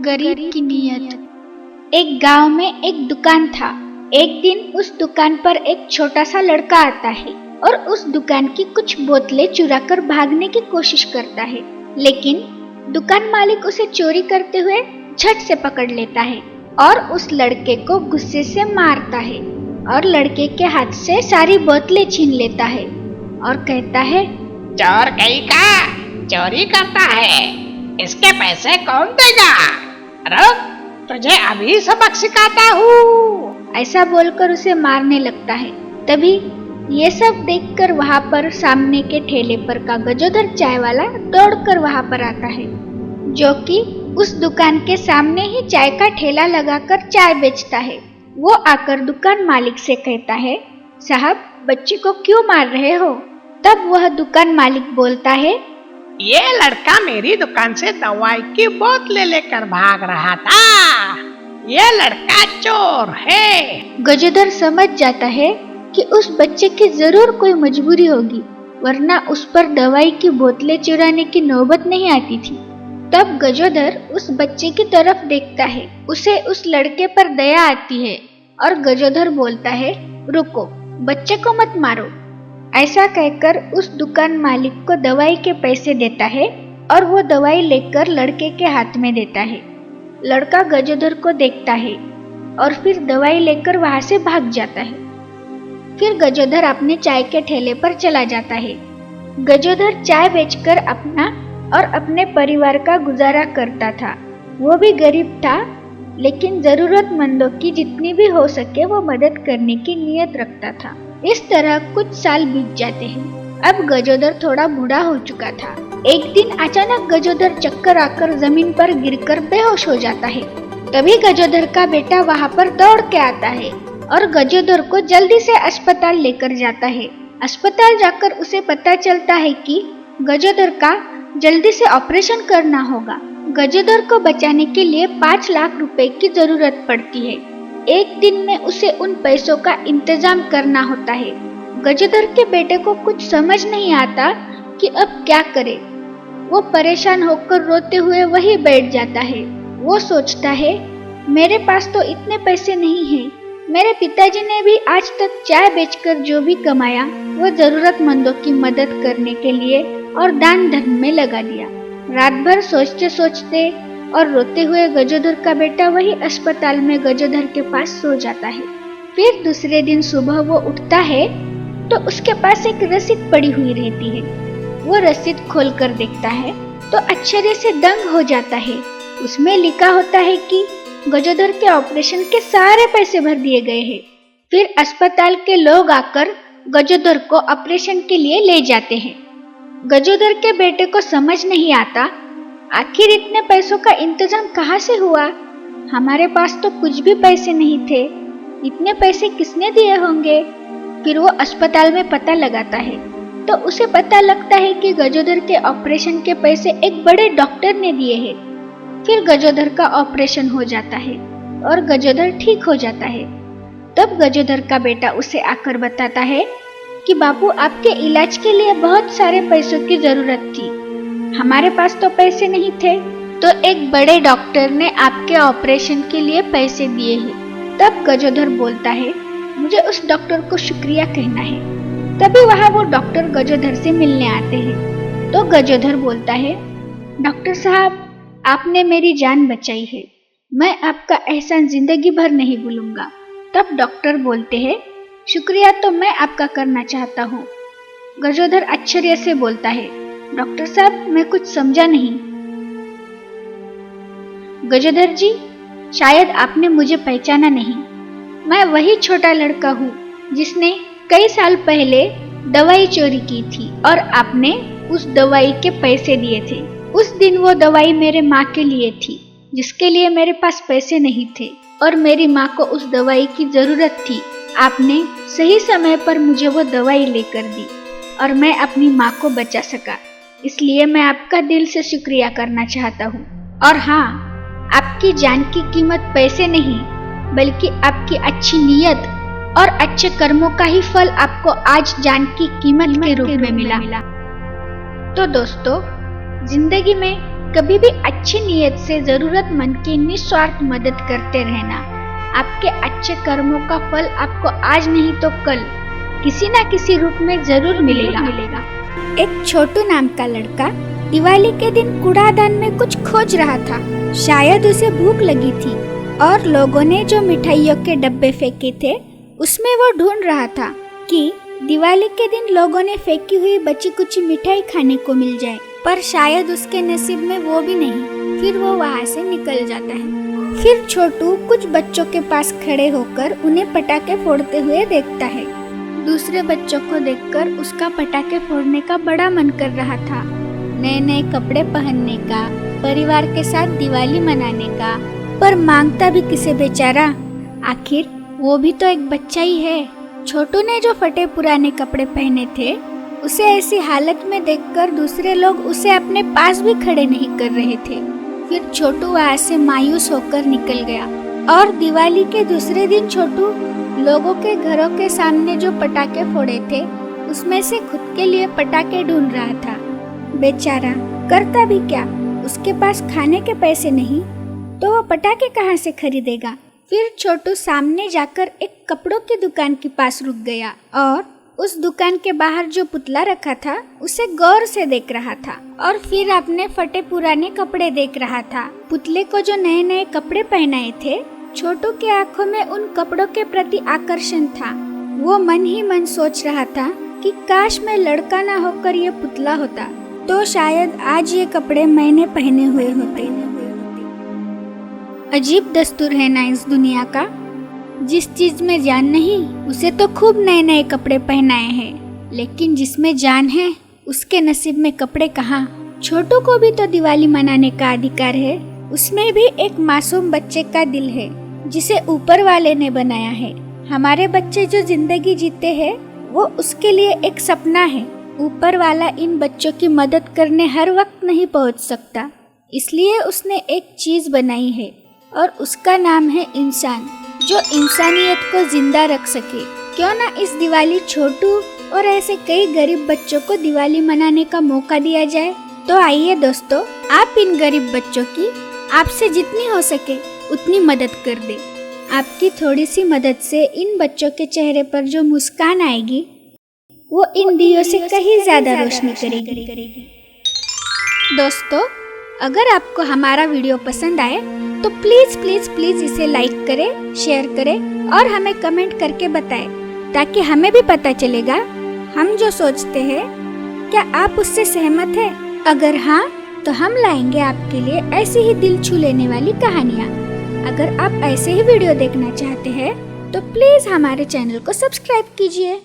गरीब की नीयत। एक गांव में एक दुकान था। एक दिन उस दुकान पर एक छोटा सा लड़का आता है और उस दुकान की कुछ बोतलें चुराकर भागने की कोशिश करता है, लेकिन दुकान मालिक उसे चोरी करते हुए झट से पकड़ लेता है और उस लड़के को गुस्से से मारता है और लड़के के हाथ से सारी बोतलें छीन लेता है और कहता है, चोर कहीं का चोरी करता है, इसके पैसे कौन देगा? रुक, तुझे अभी सबक सिखाता हूँ। ऐसा बोलकर उसे मारने लगता है। तभी ये सब देखकर वहाँ पर सामने के ठेले पर का गजोधर चाय वाला दौड़कर वहाँ पर आता है, जो कि उस दुकान के सामने ही चाय का ठेला लगाकर चाय बेचता है। वो आकर दुकान मालिक से कहता है, साहब, बच्चे को क्यों मार रहे हो? तब वह दुकान मालिक बोलता है, ये लड़का मेरी दुकान से दवाई की बोतलें लेकर भाग रहा था। ये लड़का चोर है। गजोधर समझ जाता है कि उस बच्चे की जरूर कोई मजबूरी होगी, वरना उस पर दवाई की बोतलें चुराने की नौबत नहीं आती थी। तब गजोधर उस बच्चे की तरफ देखता है। उसे उस लड़के पर दया आती है और गजोधर बोलता है, रुको, बच्चे को मत मारो। ऐसा कहकर उस दुकान मालिक को दवाई के पैसे देता है और वो दवाई लेकर लड़के के हाथ में देता है। लड़का गजोधर को देखता है और फिर दवाई लेकर वहां से भाग जाता है। फिर गजोधर अपने चाय के ठेले पर चला जाता है। गजोधर चाय बेचकर अपना और अपने परिवार का गुजारा करता था। वो भी गरीब था, लेकिन जरूरतमंदों की जितनी भी हो सके वो मदद करने की नीयत रखता था। इस तरह कुछ साल बीत जाते हैं। अब गजोधर थोड़ा बूढ़ा हो चुका था। एक दिन अचानक गजोधर चक्कर आकर जमीन पर गिरकर बेहोश हो जाता है। तभी गजोधर का बेटा वहाँ पर दौड़ के आता है और गजोधर को जल्दी से अस्पताल लेकर जाता है। अस्पताल जाकर उसे पता चलता है कि गजोधर का जल्दी से ऑपरेशन करना होगा। गजोधर को बचाने के लिए 5 लाख रुपए की जरूरत पड़ती है। एक दिन में उसे उन पैसों का इंतजाम करना होता है। गजोधर के बेटे को कुछ समझ नहीं आता कि अब क्या करे। वो परेशान होकर रोते हुए वहीं बैठ जाता है। वो सोचता है, मेरे पास तो इतने पैसे नहीं हैं। मेरे पिताजी ने भी आज तक चाय बेचकर जो भी कमाया वो जरूरतमंदों की मदद करने के लिए और दान धर्म में लगा दिया। रात भर सोचते सोचते और रोते हुए गजोधर का बेटा वही अस्पताल में गजोधर के पास सो जाता है। फिर दूसरे दिन सुबह वो उठता है तो उसके पास एक रसीद पड़ी हुई रहती है। वो रसीद खोलकर देखता है तो आश्चर्य से दंग हो जाता है। उसमें लिखा होता है कि गजोधर के ऑपरेशन के सारे पैसे भर दिए गए हैं। फिर अस्पताल के लोग आकर गजोधर को ऑपरेशन के लिए ले जाते हैं। गजोधर के बेटे को समझ नहीं आता, आखिर इतने पैसों का इंतजाम कहाँ से हुआ? हमारे पास तो कुछ भी पैसे नहीं थे। इतने पैसे किसने दिए होंगे? फिर वो अस्पताल में पता लगाता है तो उसे पता लगता है कि गजोधर के ऑपरेशन के पैसे एक बड़े डॉक्टर ने दिए हैं। फिर गजोधर का ऑपरेशन हो जाता है और गजोधर ठीक हो जाता है। तब गजोधर का बेटा उसे आकर बताता है कि बापू, आपके इलाज के लिए बहुत सारे पैसों की जरूरत थी। हमारे पास तो पैसे नहीं थे, तो एक बड़े डॉक्टर ने आपके ऑपरेशन के लिए पैसे दिए हैं। तब गजोधर बोलता है, मुझे उस डॉक्टर को शुक्रिया कहना है। तभी वहाँ वो डॉक्टर गजोधर से मिलने आते हैं। तो गजोधर बोलता है, डॉक्टर साहब, आपने मेरी जान बचाई है। मैं आपका एहसान जिंदगी भर नहीं भूलूंगा। तब डॉक्टर बोलते हैं, शुक्रिया तो मैं आपका करना चाहता हूँ। गजोधर आश्चर्य से बोलता है, डॉक्टर साहब, मैं कुछ समझा नहीं। गजोधर जी, शायद आपने मुझे पहचाना नहीं। मैं वही छोटा लड़का हूँ जिसने कई साल पहले दवाई चोरी की थी और आपने उस दवाई के पैसे दिए थे। उस दिन वो दवाई मेरे माँ के लिए थी, जिसके लिए मेरे पास पैसे नहीं थे और मेरी माँ को उस दवाई की जरूरत थी। आपने सही समय पर मुझे वो दवाई लेकर दी और मैं अपनी माँ को बचा सका। इसलिए मैं आपका दिल से शुक्रिया करना चाहता हूँ। और हाँ, आपकी जान की कीमत पैसे नहीं, बल्कि आपकी अच्छी नीयत और अच्छे कर्मों का ही फल आपको आज जान की कीमत के रूप में मिला। तो दोस्तों, जिंदगी में कभी भी अच्छी नीयत से जरूरतमंद की निस्वार्थ मदद करते रहना। आपके अच्छे कर्मों का फल आपको आज नहीं तो कल किसी न किसी रूप में जरूर मिलेगा। एक छोटू नाम का लड़का दिवाली के दिन कूड़ादान में कुछ खोज रहा था। शायद उसे भूख लगी थी और लोगों ने जो मिठाइयों के डब्बे फेंके थे उसमें वो ढूंढ रहा था कि दिवाली के दिन लोगों ने फेंकी हुई बची कुची मिठाई खाने को मिल जाए, पर शायद उसके नसीब में वो भी नहीं। फिर वो वहाँ से निकल जाता है। फिर छोटू कुछ बच्चों के पास खड़े होकर उन्हें पटाखे फोड़ते हुए देखता है। दूसरे बच्चों को देखकर उसका पटाखे फोड़ने का बड़ा मन कर रहा था, नए नए कपड़े पहनने का, परिवार के साथ दिवाली मनाने का, पर मांगता भी किसे बेचारा, आखिर वो भी तो एक बच्चा ही है। छोटू ने जो फटे पुराने कपड़े पहने थे उसे ऐसी हालत में देखकर दूसरे लोग उसे अपने पास भी खड़े नहीं कर रहे थे। फिर छोटू वहाँ से मायूस होकर निकल गया और दिवाली के दूसरे दिन छोटू लोगों के घरों के सामने जो पटाखे फोड़े थे उसमें से खुद के लिए पटाखे ढूंढ रहा था। बेचारा करता भी क्या, उसके पास खाने के पैसे नहीं तो वो पटाखे कहाँ से खरीदेगा। फिर छोटू सामने जाकर एक कपड़ों की दुकान के पास रुक गया और उस दुकान के बाहर जो पुतला रखा था उसे गौर से देख रहा था और फिर अपने फटे पुराने कपड़े देख रहा था। पुतले को जो नए नए कपड़े पहनाए थे, छोटू के आंखों में उन कपड़ों के प्रति आकर्षण था। वो मन ही मन सोच रहा था कि काश मैं लड़का ना होकर ये पुतला होता तो शायद आज ये कपड़े मैंने पहने हुए होते। अजीब दस्तूर है ना इस दुनिया का, जिस चीज में जान नहीं उसे तो खूब नए नए कपड़े पहनाए हैं, लेकिन जिसमें जान है उसके नसीब में कपड़े कहाँ। छोटू को भी तो दिवाली मनाने का अधिकार है, उसमें भी एक मासूम बच्चे का दिल है जिसे ऊपर वाले ने बनाया है। हमारे बच्चे जो जिंदगी जीते हैं वो उसके लिए एक सपना है। ऊपर वाला इन बच्चों की मदद करने हर वक्त नहीं पहुंच सकता, इसलिए उसने एक चीज बनाई है और उसका नाम है इंसान, जो इंसानियत को जिंदा रख सके। क्यों ना इस दिवाली छोटू और ऐसे कई गरीब बच्चों को दिवाली मनाने का मौका दिया जाए। तो आइए दोस्तों, आप इन गरीब बच्चों की आपसे जितनी हो सके उतनी मदद कर दे। आपकी थोड़ी सी मदद से इन बच्चों के चेहरे पर जो मुस्कान आएगी वो इन दियों से कहीं ज्यादा रोशनी करेगी। दोस्तों, अगर आपको हमारा वीडियो पसंद आए तो प्लीज प्लीज प्लीज इसे लाइक करें, शेयर करें और हमें कमेंट करके बताएं, ताकि हमें भी पता चलेगा हम जो सोचते हैं क्या आप उससे सहमत हैं। अगर हाँ तो हम लाएंगे आपके लिए ऐसी ही दिल छू लेने वाली कहानियाँ। अगर आप ऐसे ही वीडियो देखना चाहते हैं तो प्लीज हमारे चैनल को सब्सक्राइब कीजिए।